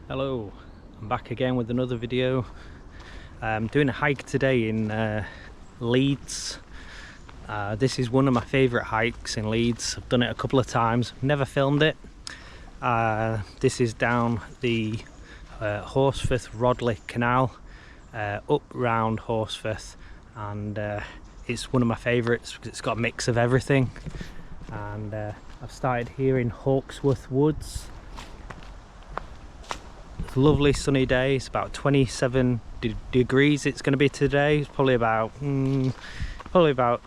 Hello, I'm back again with another video. I'm doing a hike today in Leeds. This is one of my favourite hikes in Leeds. I've done it a couple of times, never filmed it. This is down the Horsforth Rodley Canal, up round Horsforth, and it's one of my favourites because it's got a mix of everything. And I've started here in Horsforth Woods. It's a lovely sunny day. It's about 27 degrees it's going to be today. It's probably about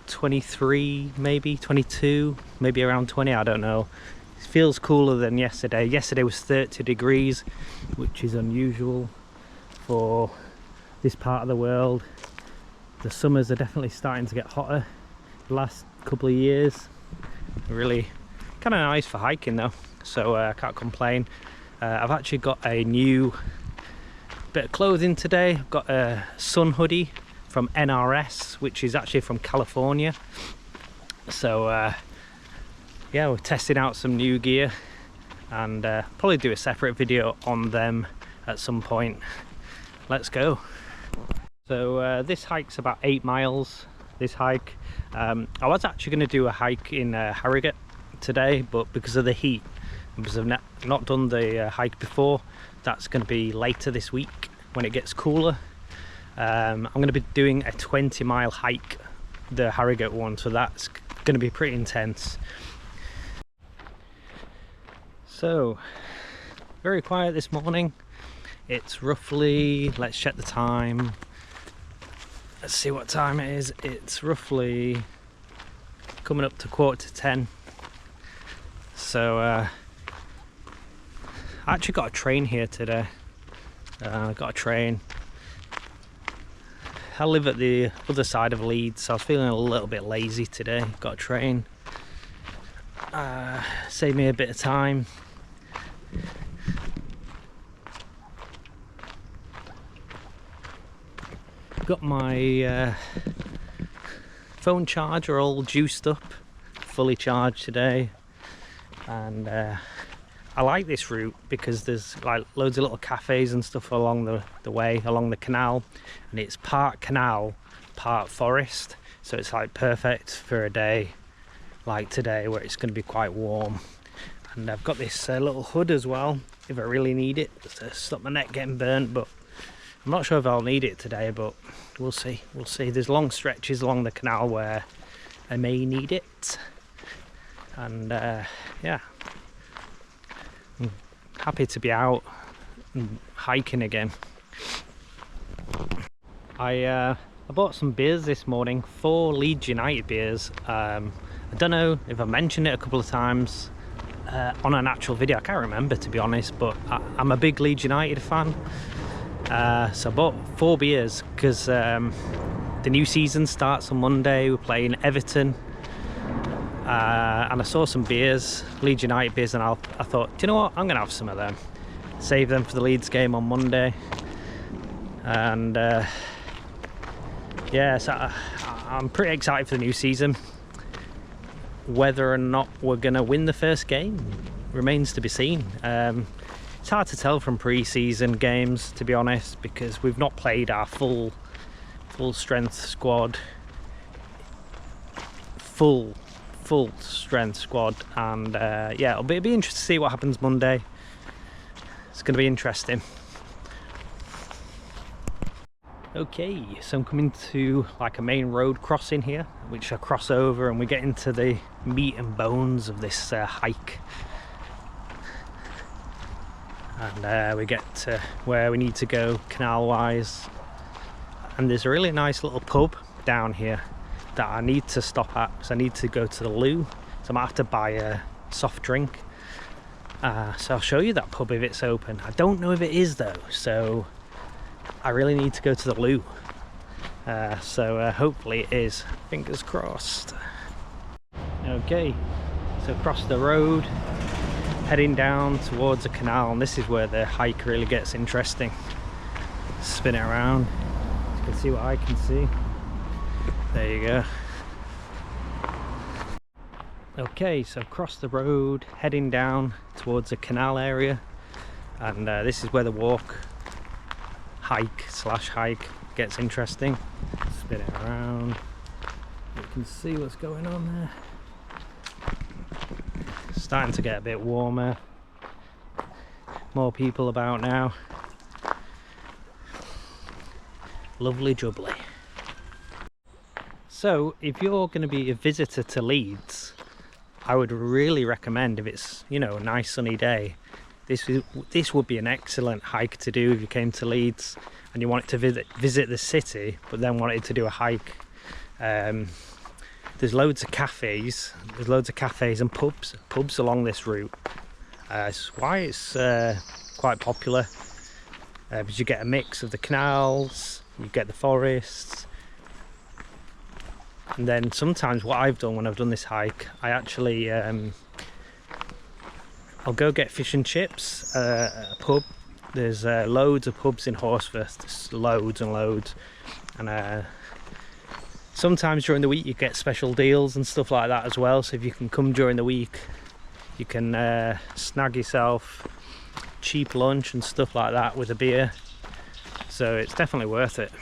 23, maybe 22, maybe around 20, I don't know. It feels cooler than yesterday. Yesterday was 30 degrees, which is unusual for this part of the world. The summers are definitely starting to get hotter the last couple of years. Really kind of nice for hiking though, so I can't complain. I've actually got a new bit of clothing today. I've got a sun hoodie from NRS, which is actually from California. So yeah, we're testing out some new gear, and probably do a separate video on them at some point. Let's go. So this hike's about 8 miles, this hike. I was actually going to do a hike in Harrogate today, but because of the heat, because I've not done the hike before, that's going to be later this week when it gets cooler. I'm going to be doing a 20-mile hike, the Harrogate one, so that's going to be pretty intense. So very quiet this morning. It's roughly, let's check the time, let's see what time it is. It's roughly coming up to 9:45. So I actually got a train here today. I got a train. I live at the other side of Leeds, so I was feeling a little bit lazy today. Got a train. Saved me a bit of time. Got my phone charger all juiced up, fully charged today. And I like this route because there's like loads of little cafes and stuff along the way, along the canal, and it's part canal, part forest, so it's like perfect for a day like today where it's going to be quite warm. And I've got this little hood as well if I really need it to stop my neck getting burnt, but I'm not sure if I'll need it today, but we'll see. There's long stretches along the canal where I may need it. And yeah, I'm happy to be out and hiking again. I bought some beers this morning, 4 Leeds United beers. I don't know if I mentioned it a couple of times on an actual video, I can't remember to be honest, but I'm a big Leeds United fan. So I bought 4 beers because the new season starts on Monday. We're playing Everton. And I saw some beers, Leeds United beers, and I thought, do you know what, I'm going to have some of them. Save them for the Leeds game on Monday. And yeah, so I'm pretty excited for the new season. Whether or not we're going to win the first game remains to be seen. It's hard to tell from pre-season games, to be honest, because we've not played our full strength squad. Full strength squad, and yeah, it'll be interesting to see what happens Monday. It's going to be interesting. Okay, so I'm coming to like a main road crossing here, which I cross over, and we get into the meat and bones of this hike. And we get to where we need to go canal wise, and there's a really nice little pub down here that I need to stop at, so I need to go to the loo, so I might have to buy a soft drink. So I'll show you that pub if it's open. I don't know if it is though, so I really need to go to the loo. So hopefully it is, fingers crossed. Okay, so across the road, heading down towards the canal, and this is where the hike really gets interesting. Spin it around, you can see what I can see. There you go. Okay, so across the road, heading down towards the canal area. and this is where the hike gets interesting. Spin it around, you can see what's going on there. Starting to get a bit warmer, more people about now. Lovely jubbly. So if you're going to be a visitor to Leeds, I would really recommend, if it's, you know, a nice sunny day, this would be an excellent hike to do if you came to Leeds and you wanted to visit the city, but then wanted to do a hike. There's loads of cafes. And pubs along this route. It's why it's quite popular, because you get a mix of the canals, you get the forests, and then sometimes what I've done when I've done this hike, I actually I'll go get fish and chips at a pub. There's loads of pubs in Horsforth, there's loads and loads, and sometimes during the week you get special deals and stuff like that as well. So if you can come during the week, you can snag yourself cheap lunch and stuff like that with a beer. So it's definitely worth it.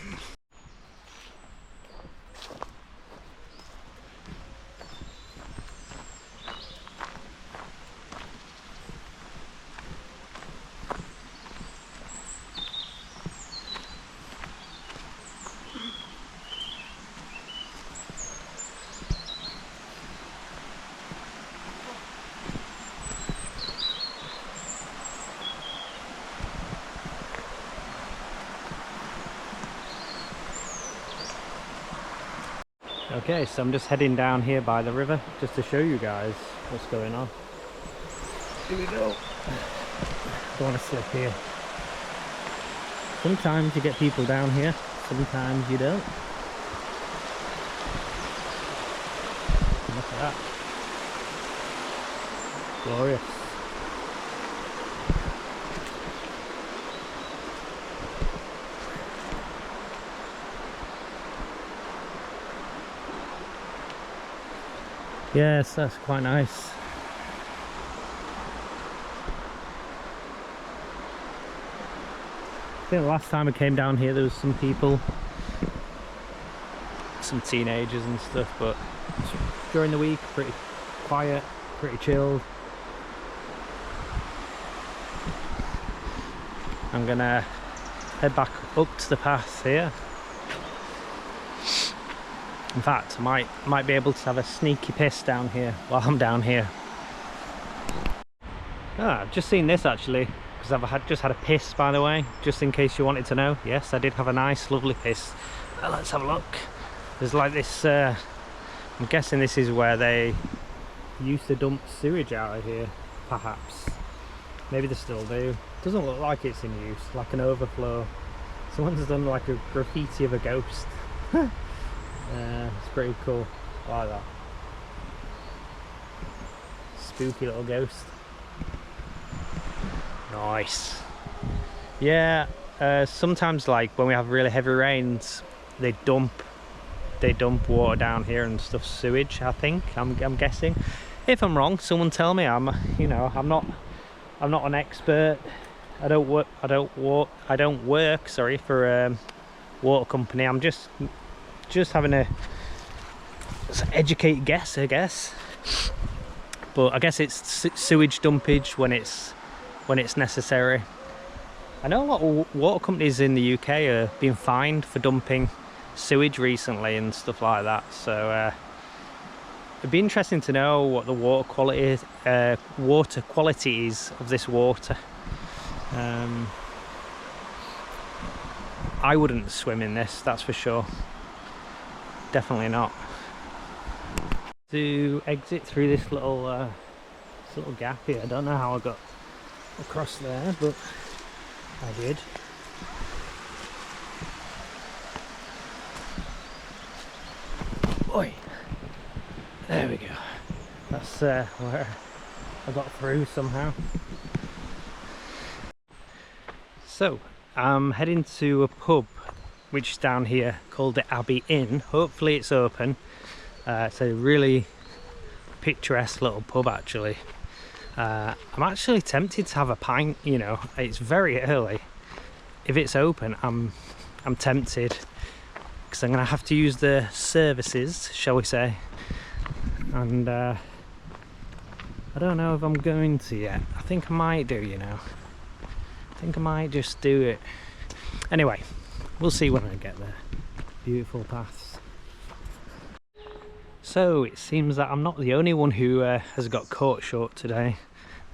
Okay, so I'm just heading down here by the river just to show you guys what's going on. Here we go. Don't want to slip here. Sometimes you get people down here, sometimes you don't. Look at that. Glorious. Yes, that's quite nice. I think the last time I came down here there was some people, some teenagers and stuff, but during the week pretty quiet, pretty chilled. I'm gonna head back up to the path here. In fact, I might be able to have a sneaky piss down here while I'm down here. I've just seen this actually, because I've just had a piss, by the way, just in case you wanted to know. Yes, I did have a nice lovely piss. Let's have a look. There's like this, I'm guessing this is where they used to dump sewage out of here, perhaps. Maybe they still do. Doesn't look like it's in use, like an overflow. Someone's done like a graffiti of a ghost. It's pretty cool. I like that. Spooky little ghost. Nice. Yeah, sometimes like when we have really heavy rains, they dump water down here and stuff, sewage, I think. I'm guessing. If I'm wrong, someone tell me. I'm not an expert. I don't work, sorry, for a water company. I'm just having a educated guess, I guess. But I guess it's sewage dumpage when it's necessary. I know a lot of water companies in the UK are being fined for dumping sewage recently and stuff like that. So it'd be interesting to know what the water quality is of this water. I wouldn't swim in this, that's for sure. Definitely not. To exit through this little gap here, I don't know how I got across there, but I did. Oi! There we go. That's where I got through somehow. So I'm heading to a pub which is down here called the Abbey Inn. Hopefully it's open. It's a really picturesque little pub actually. I'm actually tempted to have a pint, you know. It's very early. If it's open, I'm tempted, because I'm gonna have to use the services, shall we say, and I don't know if I'm going to yet. I think I might do, you know. I think I might just do it. Anyway, we'll see when I get there. Beautiful paths. So it seems that I'm not the only one who has got caught short today.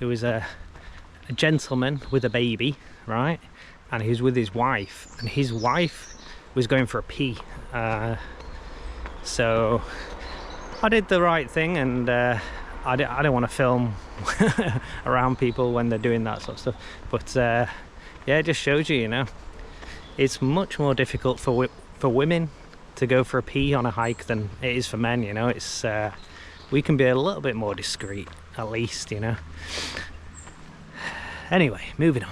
There was a gentleman with a baby, right? And he was with his wife, and his wife was going for a pee. So I did the right thing, and I don't want to film around people when they're doing that sort of stuff. But yeah, it just shows you, you know, it's much more difficult for women to go for a pee on a hike than it is for men, you know. It's we can be a little bit more discreet, at least, you know. Anyway, moving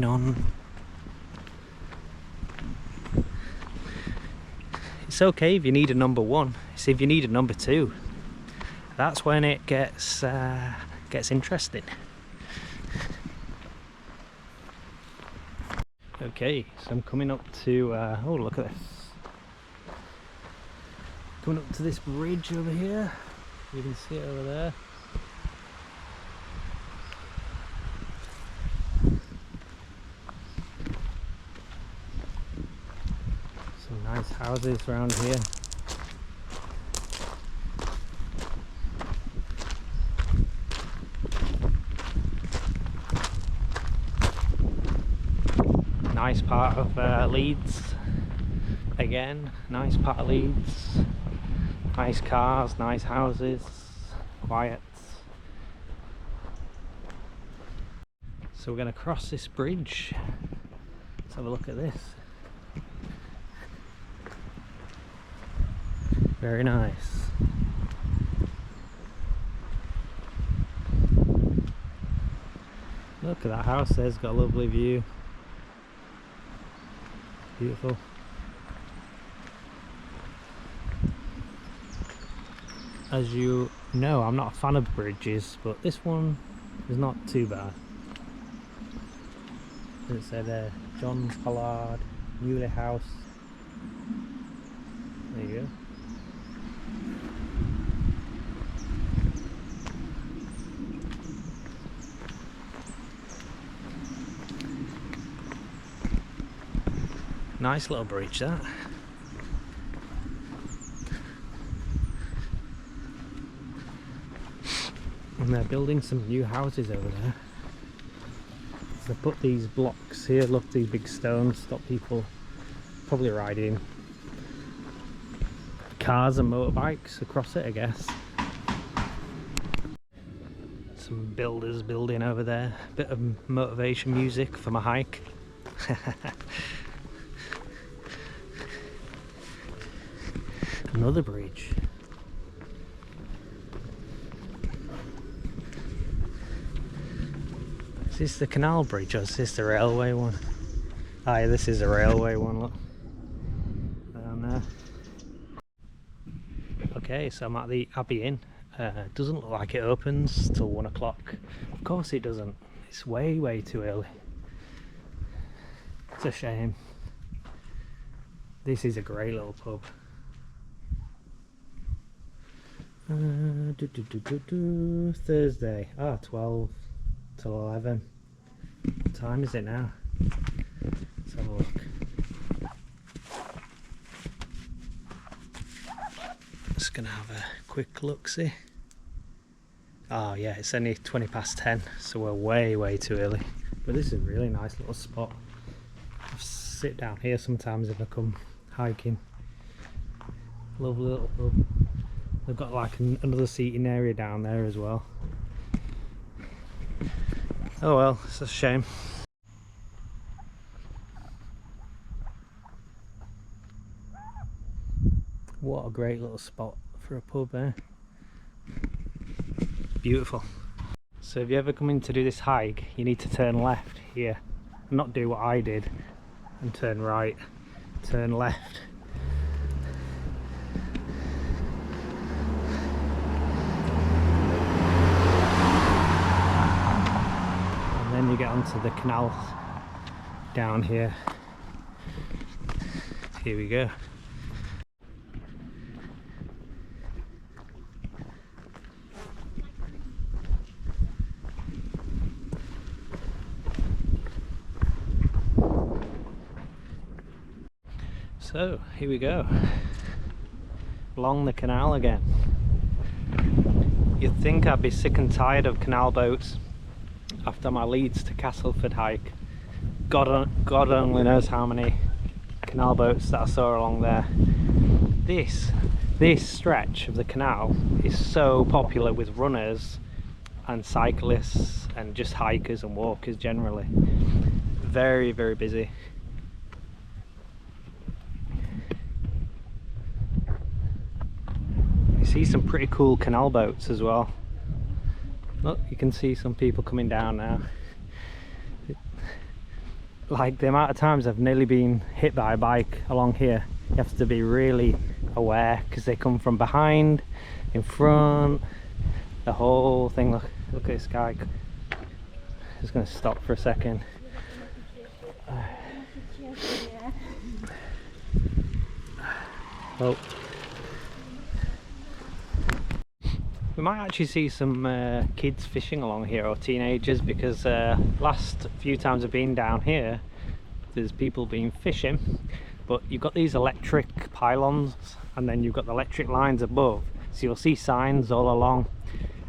on. It's okay if you need a number one. It's if you need a number two, that's when it gets interesting. Okay, so I'm coming up to oh, look at this. Coming up to this bridge over here. You can see it over there. Some nice houses around here. Nice part of Leeds. Again, nice part of Leeds. Nice cars, nice houses, quiet. So we're going to cross this bridge. Let's have a look at this. Very nice. Look at that house there, it's got a lovely view. Beautiful. As you know, I'm not a fan of bridges, but this one is not too bad. It said John Pollard, Newley House. There you go. Nice little bridge, that. And they're building some new houses over there. So they put these blocks here, look, these big stones, stop people probably riding cars and motorbikes across it, I guess. Some builders building over there. Bit of motivation music for my hike. Another bridge. Is this the canal bridge, or is this the railway one? Ah, yeah, this is a railway one, look. Down there. Okay, so I'm at the Abbey Inn. Doesn't look like it opens till 1 o'clock. Of course it doesn't. It's way too early. It's a shame. This is a great little pub. Thursday, 12 till 11. What time is it now? Let's have a look. Just gonna have a quick look, see. Oh yeah, it's only 20 past 10, so we're way too early. But this is a really nice little spot. I sit down here sometimes if I come hiking. Lovely little pub. They've got like another seating area down there as well. Oh well, it's a shame. What a great little spot for a pub, eh? Beautiful. So if you ever come in to do this hike, you need to turn left here. Not do what I did and turn right. Turn left. then you get onto the canal down here. Here we go. So here we go, along the canal again. You'd think I'd be sick and tired of canal boats after my Leeds to Castleford hike. God only knows how many canal boats that I saw along there. This stretch of the canal is so popular with runners and cyclists and just hikers and walkers generally. Very, very busy. You see some pretty cool canal boats as well. Look, you can see some people coming down now. Like the amount of times I've nearly been hit by a bike along here, you have to be really aware because they come from behind, in front, the whole thing. Look at this guy. Just going to stop for a second. Oh. We might actually see some kids fishing along here, or teenagers, because last few times I've been down here there's people been fishing, but you've got these electric pylons and then you've got the electric lines above, so you'll see signs all along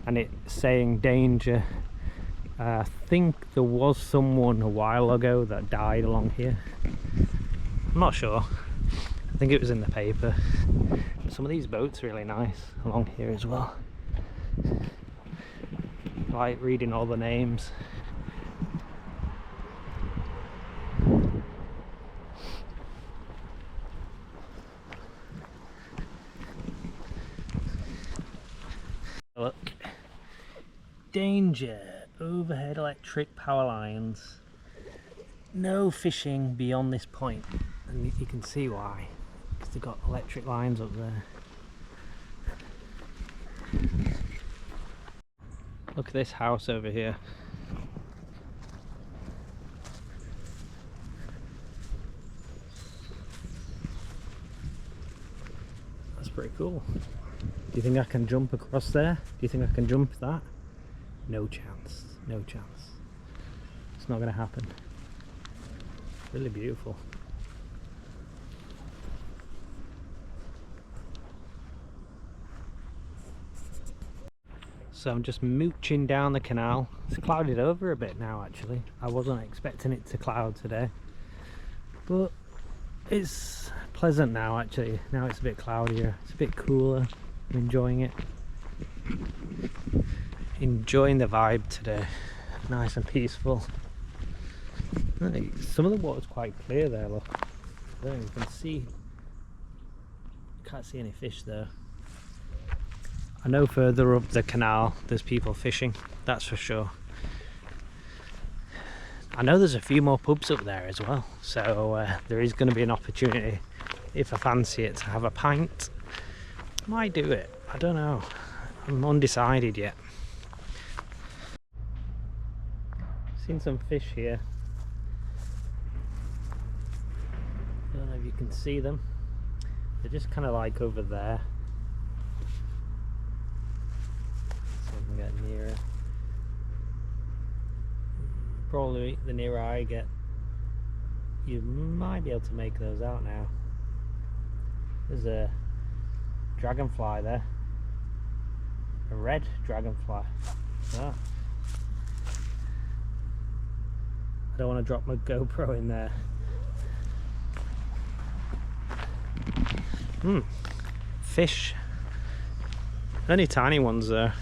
and it's saying danger. I think there was someone a while ago that died along here. I'm not sure, I think it was in the paper. But some of these boats are really nice along here as well. I like reading all the names. Look, danger, overhead electric power lines, no fishing beyond this point, and you can see why, because they've got electric lines up there. Look at this house over here. That's pretty cool. Do you think I can jump across there? Do you think I can jump that? No chance. No chance. It's not going to happen. Really beautiful. So I'm just mooching down the canal. It's clouded over a bit now actually. I wasn't expecting it to cloud today, but it's pleasant now actually. Now it's a bit cloudier, it's a bit cooler. I'm enjoying it. Enjoying the vibe today. Nice and peaceful. Some of the water's quite clear there, look. There you can see. Can't see any fish there. I know further up the canal there's people fishing, that's for sure. I know there's a few more pubs up there as well, so there is going to be an opportunity, if I fancy it, to have a pint. Might do it, I don't know, I'm undecided yet. Seen some fish here. I don't know if you can see them, they're just kind of like over there. Get nearer. Probably the nearer I get, you might be able to make those out now. There's a dragonfly there, a red dragonfly. Ah. I don't want to drop my GoPro in there. Fish, only tiny ones there.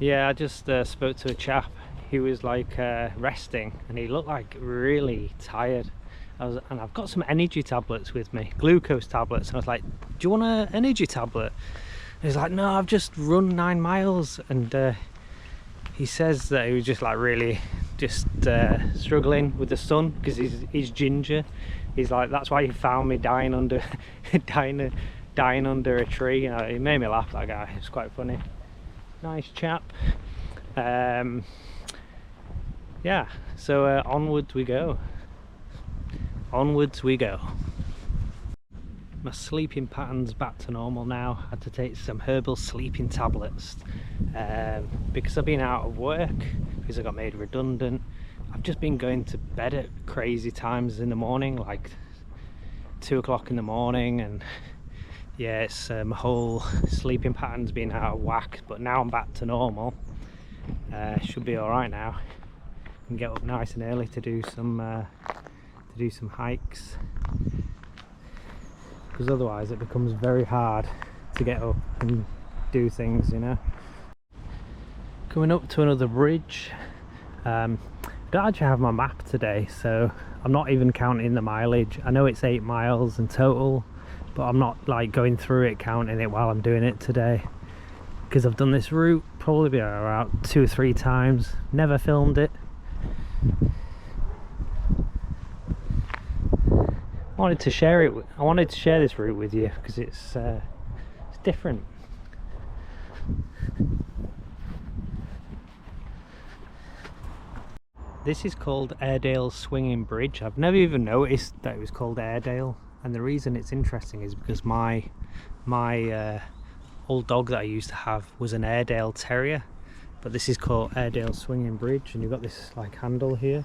Yeah, I just spoke to a chap. He was like resting and he looked like really tired. And I've got some energy tablets with me, glucose tablets. And I was like, do you want an energy tablet? And he's like, no, I've just run 9 miles. And he says that he was just like really just struggling with the sun because he's ginger. He's like, that's why he found me dying under dying under a tree. You know, it made me laugh, that guy. It's quite funny. nice chap. Yeah, so onwards we go. Onwards we go. My sleeping pattern's back to normal now. I had to take some herbal sleeping tablets because I've been out of work, because I got made redundant. I've just been going to bed at crazy times in the morning, like 2 o'clock in the morning, and yeah, it's my whole sleeping pattern's been out of whack, but now I'm back to normal. Should be all right now. Can get up nice and early to do some hikes, because otherwise it becomes very hard to get up and do things, you know. Coming up to another bridge. I don't actually have my map today, so I'm not even counting the mileage. I know it's 8 miles in total, but I'm not like going through it counting it while I'm doing it today, because I've done this route probably about 2 or 3 times, never filmed it. I wanted to share this route with you because it's different. This is called Airedale Swinging Bridge. I've never even noticed that it was called Airedale, and the reason it's interesting is because my old dog that I used to have was an Airedale Terrier, but this is called Airedale Swinging Bridge, and you've got this like handle here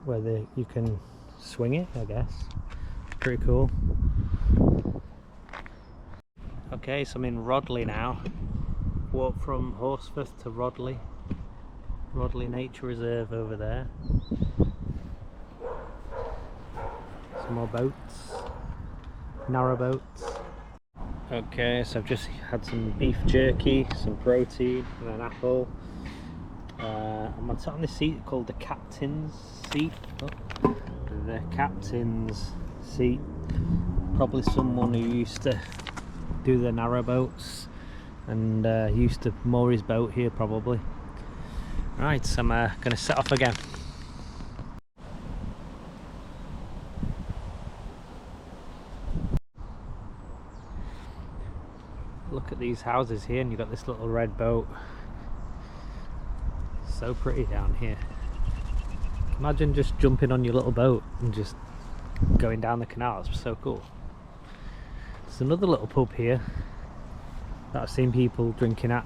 where you can swing it, I guess. Pretty cool. Okay, so I'm in Rodley now. Walk from Horsforth to Rodley Nature Reserve over there. Some more boats, narrow boats. Okay, so I've just had some beef jerky, some protein and an apple. I'm on this seat called the captain's seat. The captain's seat. Probably someone who used to do the narrow boats and used to moor his boat here probably. Right, so I'm going to set off again. Look at these houses here, and you've got this little red boat. So pretty down here. Imagine just jumping on your little boat and just going down the canal. It's so cool. There's another little pub here that I've seen people drinking at.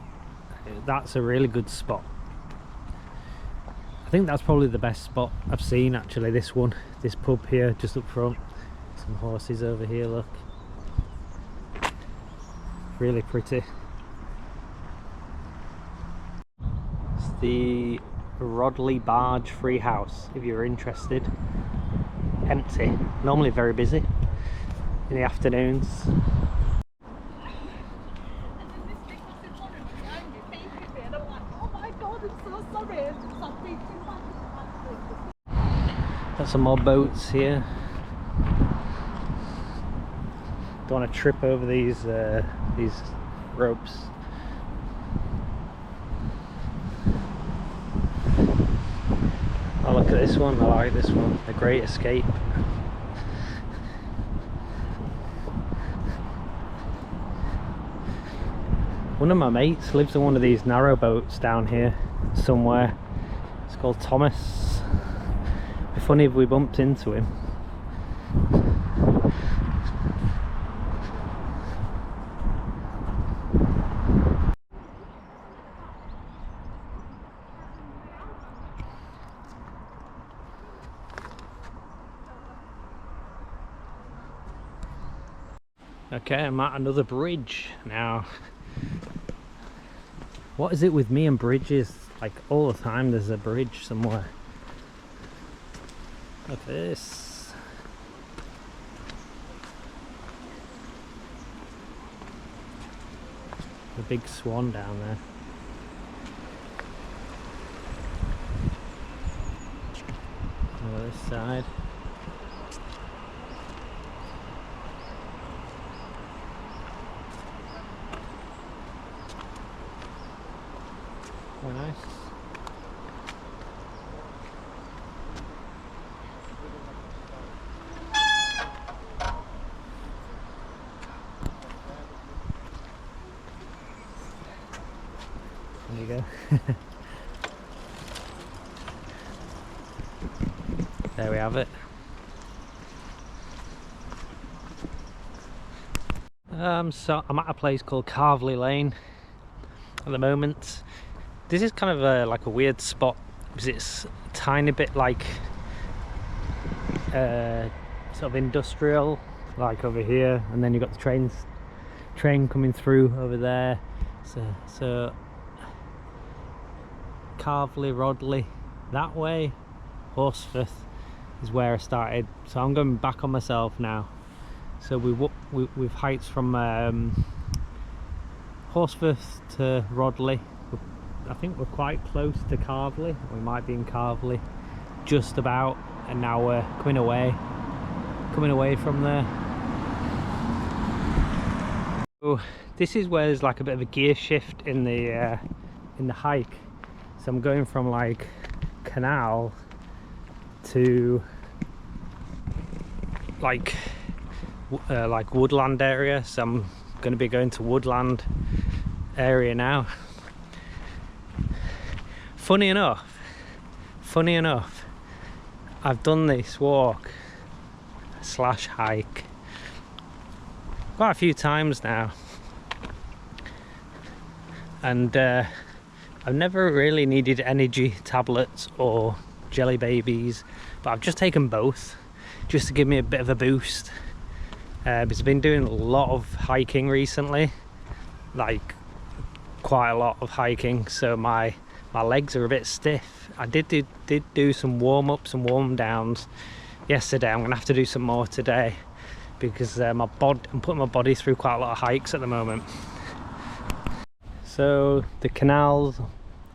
That's a really good spot. I think that's probably the best spot I've seen actually, this pub here just up front. Some horses over here, look. Really pretty. It's the Rodley Barge Free House, if you're interested. Empty, normally very busy in the afternoons. Got some more boats here. Don't want to trip over these ropes. Oh, look at this one. I like this one. The Great Escape. One of my mates lives on one of these narrow boats down here somewhere. It's called Thomas. It'd be funny if we bumped into him. Okay, I'm at another bridge now. What is it with me and bridges? Like all the time there's a bridge somewhere. Look at this. The big swan down there. Over this side. Very nice. you go. There we have it. So I'm at a place called Carvely Lane at the moment. This is kind of like a weird spot because it's a tiny bit like sort of industrial, like over here, and then you've got the train coming through over there. So Carvely, Rodley, that way. Horsforth is where I started, so I'm going back on myself now. So we've hiked from Horsforth to Rodley. I think we're quite close to Carvely. We might be in Carvely just about, and now we're coming away from there. So this is where there's like a bit of a gear shift in the hike. So I'm going from like canal to like woodland area. So I'm going to be going to woodland area now. Funny enough, I've done this walk / hike quite a few times now, and I've never really needed energy tablets or jelly babies, but I've just taken both just to give me a bit of a boost, because I've been doing a lot of hiking recently, like quite a lot of hiking, so my legs are a bit stiff. I did do some warm-ups and warm-downs yesterday. I'm gonna have to do some more today because I'm putting my body through quite a lot of hikes at the moment. So the canals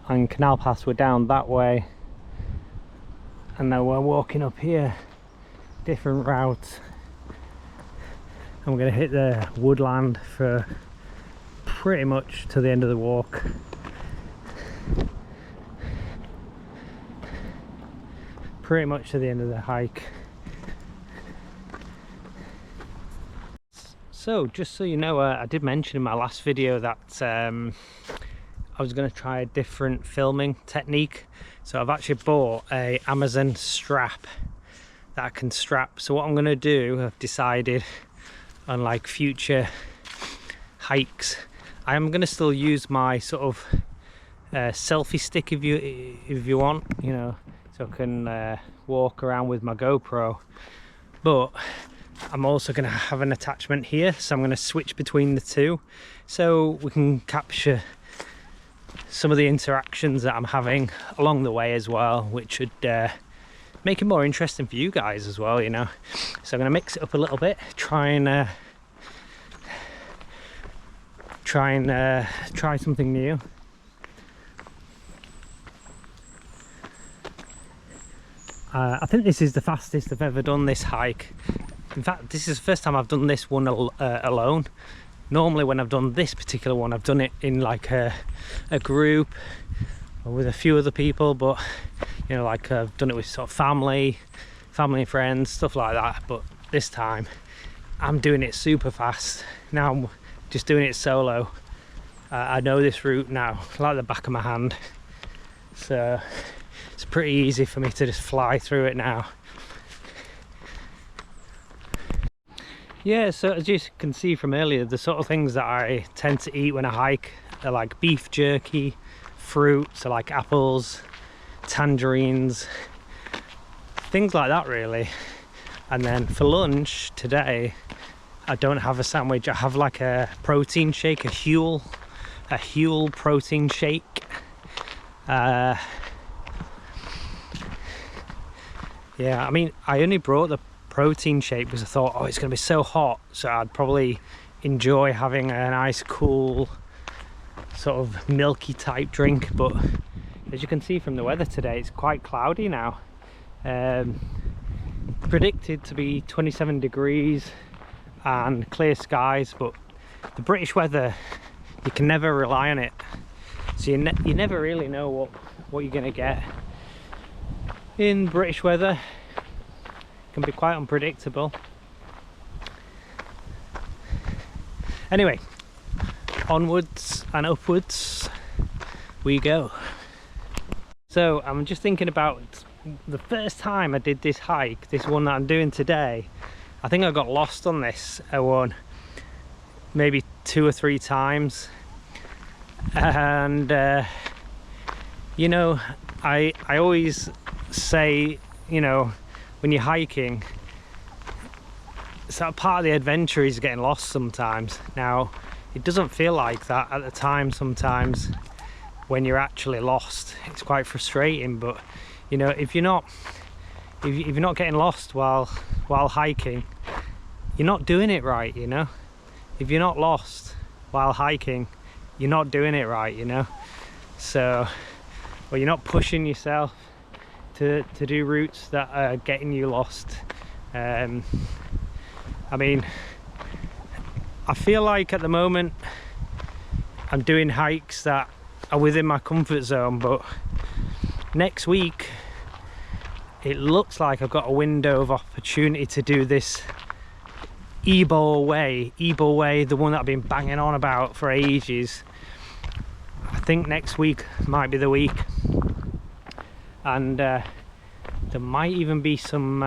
and canal paths were down that way, and now we're walking up here, different routes, and we're going to hit the woodland for pretty much to the end of the walk. Pretty much to the end of the hike. So just so you know, I did mention in my last video that I was going to try a different filming technique. So I've actually bought a Amazon strap that I can strap. So what I'm going to do, I've decided on like future hikes, I am going to still use my sort of selfie stick if you want, you know, so I can walk around with my GoPro. But I'm also going to have an attachment here, so I'm going to switch between the two so we can capture some of the interactions that I'm having along the way as well, which should make it more interesting for you guys as well, you know. So I'm going to mix it up a little bit, try something new. I think this is the fastest I've ever done this hike. In fact, this is the first time I've done this one alone. Normally when I've done this particular one, I've done it in like a group or with a few other people, but you know, like I've done it with sort of family and friends, stuff like that. But this time I'm doing it super fast. Now I'm just doing it solo. I know this route now like the back of my hand, so it's pretty easy for me to just fly through it now. Yeah, so as you can see from earlier, the sort of things that I tend to eat when I hike are like beef jerky, fruit, so like apples, tangerines, things like that really. And then for lunch today, I don't have a sandwich, I have like a protein shake, a Huel protein shake. Yeah, I mean, I only brought the protein shake because I thought, oh, it's going to be so hot, so I'd probably enjoy having a nice cool sort of milky type drink. But as you can see from the weather today, it's quite cloudy now. Predicted to be 27 degrees and clear skies, but the British weather, you can never rely on it, so you never really know what you're going to get in British weather. Can be quite unpredictable. Anyway, onwards and upwards we go. So I'm just thinking about the first time I did this hike, this one that I'm doing today. I think I got lost on this one maybe 2 or 3 times, and you know, I always say, you know, when you're hiking, so part of the adventure is getting lost sometimes. Now it doesn't feel like that at the time sometimes when you're actually lost. It's quite frustrating, but you know, if you're not getting lost while hiking, you're not doing it right, you know. If you're not lost while hiking, you're not doing it right, you know. So, well, you're not pushing yourself to do routes that are getting you lost. I mean, I feel like at the moment I'm doing hikes that are within my comfort zone, but next week it looks like I've got a window of opportunity to do this Eble Way, the one that I've been banging on about for ages. I think next week might be the week, and there might even be some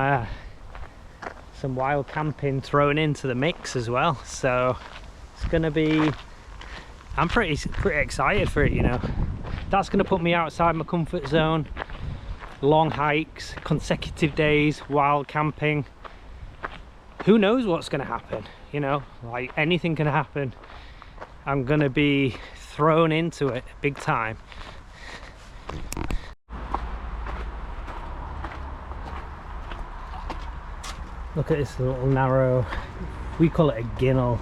wild camping thrown into the mix as well. So it's gonna be, I'm pretty excited for it, you know. That's gonna put me outside my comfort zone. Long hikes, consecutive days, wild camping. Who knows what's gonna happen, you know, like anything can happen. I'm gonna be thrown into it big time. Look at this little narrow, we call it a ginnel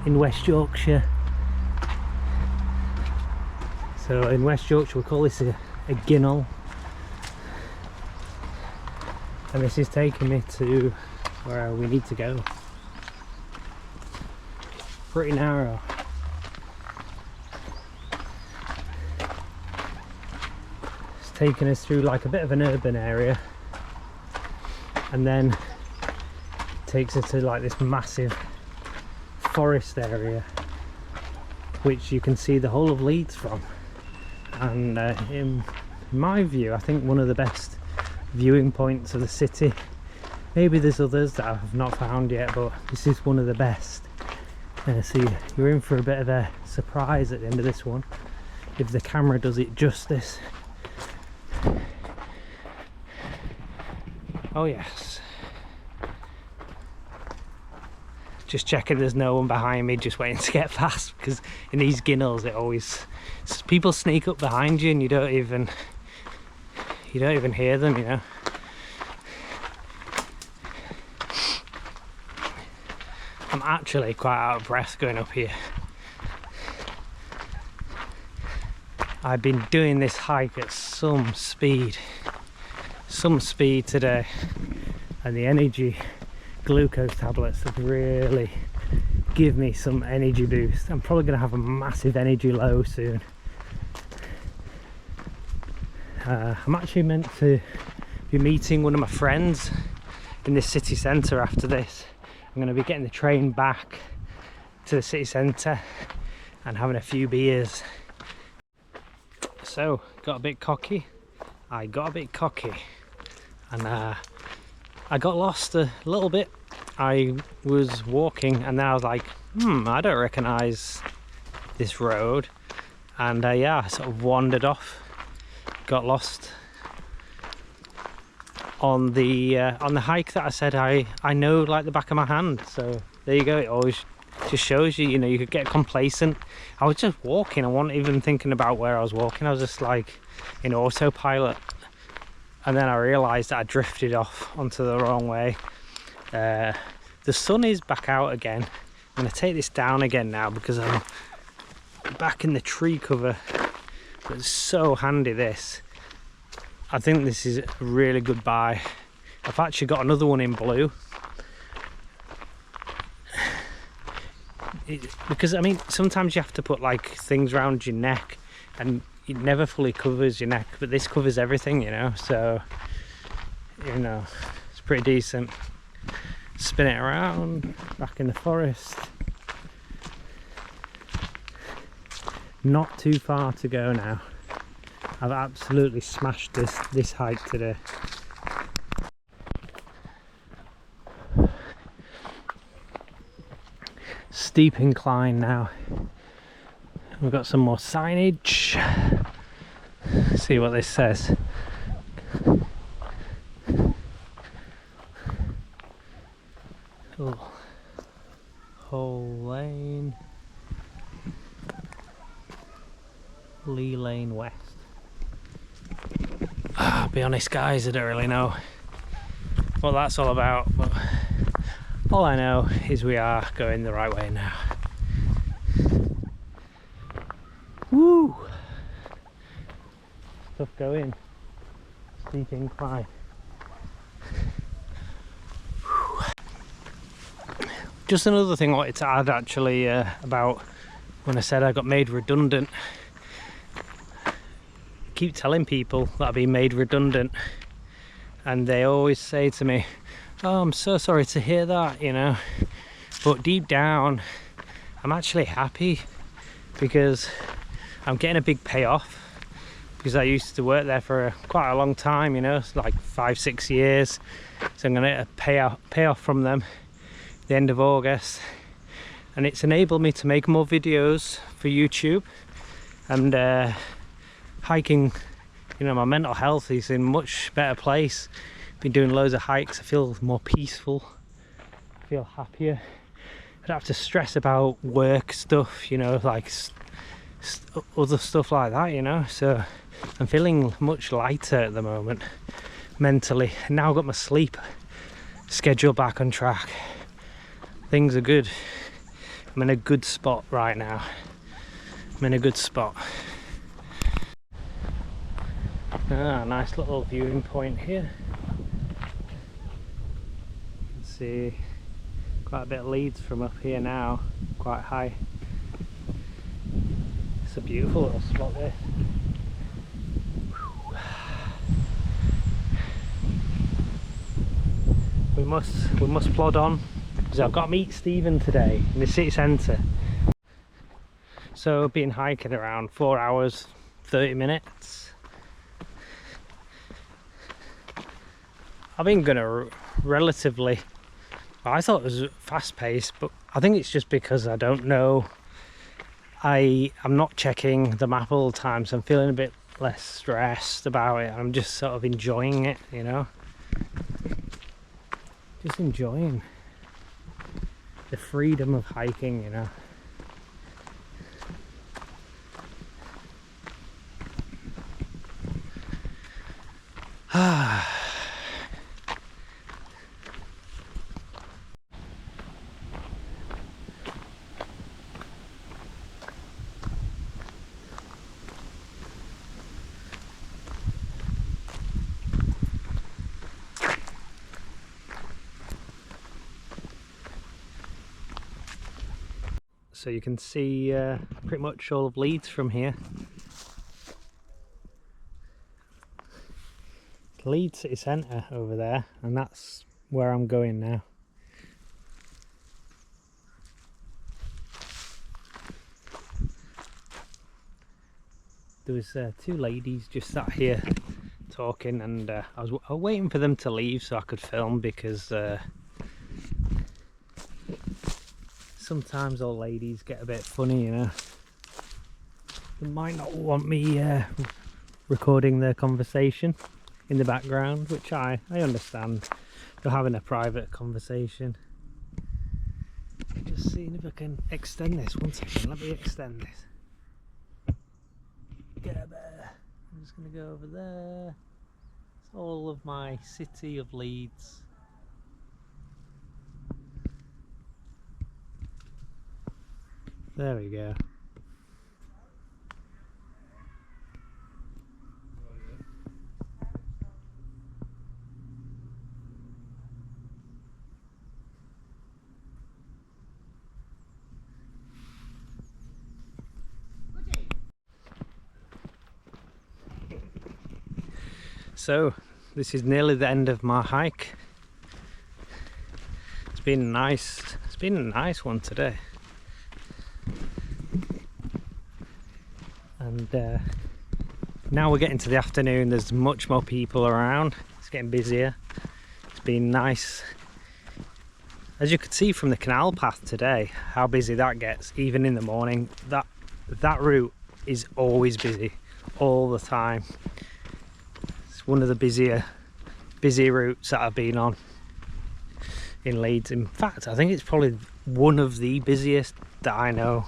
in West Yorkshire. So in West Yorkshire we call this a ginnel, and this is taking me to where we need to go. Pretty narrow. It's taking us through like a bit of an urban area, and then takes us to like this massive forest area which you can see the whole of Leeds from. And in my view, I think one of the best viewing points of the city. Maybe there's others that I've not found yet, but this is one of the best. So you're in for a bit of a surprise at the end of this one, if the camera does it justice. Oh yes. Just checking there's no one behind me, just waiting to get past, because in these ginnels it always, people sneak up behind you and you don't even hear them, you know. I'm actually quite out of breath going up here. I've been doing this hike at some speed today, and the energy glucose tablets have really give me some energy boost. I'm probably going to have a massive energy low soon. I'm actually meant to be meeting one of my friends in the city centre after this. I'm going to be getting the train back to the city centre and having a few beers. So got a bit cocky. I got and I got lost a little bit. I was walking and then I was like, I don't recognise this road, and yeah, I sort of wandered off, got lost on the hike that I said I know like the back of my hand. So there you go. It always just shows you, you know, you could get complacent. I was just walking, I wasn't even thinking about where I was walking. I was just like in autopilot, and then I realised that I drifted off onto the wrong way. The sun is back out again. I'm going to take this down again now because I'm back in the tree cover. But it's so handy, this. I think this is a really good buy. I've actually got another one in blue. Because I mean, sometimes you have to put like things around your neck and it never fully covers your neck, but this covers everything, you know, so you know, it's pretty decent. Spin it around, back in the forest. Not too far to go now. I've absolutely smashed this hike today. Steep incline now. We've got some more signage. Let's see what this says. Oh. Whole Lane, Lee Lane West. I'll be honest guys, I don't really know what that's all about, but all I know is we are going the right way now. Woo! Tough going, steep incline. Just another thing I wanted to add actually about when I said I got made redundant. I keep telling people that I've been made redundant and they always say to me, oh, I'm so sorry to hear that, you know. But deep down, I'm actually happy because I'm getting a big payoff, because I used to work there for quite a long time, you know, like 5-6 years. So I'm going to get a payoff from them the end of August, and it's enabled me to make more videos for YouTube. And hiking, you know, my mental health is in much better place. Been doing loads of hikes. I feel more peaceful, I feel happier. I don't have to stress about work stuff, you know, like other stuff like that, you know. So I'm feeling much lighter at the moment mentally. And now I've got my sleep schedule back on track. Things are good. I'm in a good spot right now. I'm in a good spot. Ah, nice little viewing point here. You can see quite a bit of Leeds from up here now, quite high. It's a beautiful little spot there. We must plod on. So I've got to meet Stephen today in the city centre. So I've been hiking around 4 hours 30 minutes. I've been gonna relatively, I thought it was fast paced, but I think it's just because I don't know. I'm not checking the map all the time, so I'm feeling a bit less stressed about it. I'm just sort of enjoying it, you know. Just enjoying the freedom of hiking, you know. So you can see pretty much all of Leeds from here. Leeds city centre over there, and that's where I'm going now. There was two ladies just sat here talking, and I was waiting for them to leave so I could film, because sometimes old ladies get a bit funny, you know. They might not want me recording their conversation in the background, which I understand. They're having a private conversation. Just seeing if I can extend this. 1 second, let me extend this. Get there. I'm just going to go over there. It's all of my city of Leeds. There we go. So this is nearly the end of my hike. It's been a nice one today. and now we're getting to the afternoon. There's much more people around. It's getting busier. It's been nice. As you could see from the canal path today, how busy that gets, even in the morning. That route is always busy, all the time. It's one of the busier routes that I've been on in Leeds. In fact, I think it's probably one of the busiest that I know.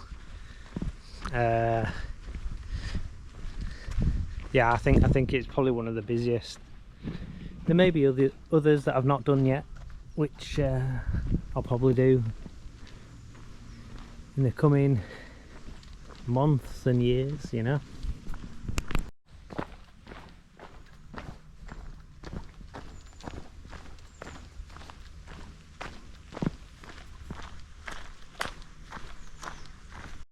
Yeah, I think it's probably one of the busiest. There may be others that I've not done yet, which I'll probably do in the coming months and years, you know.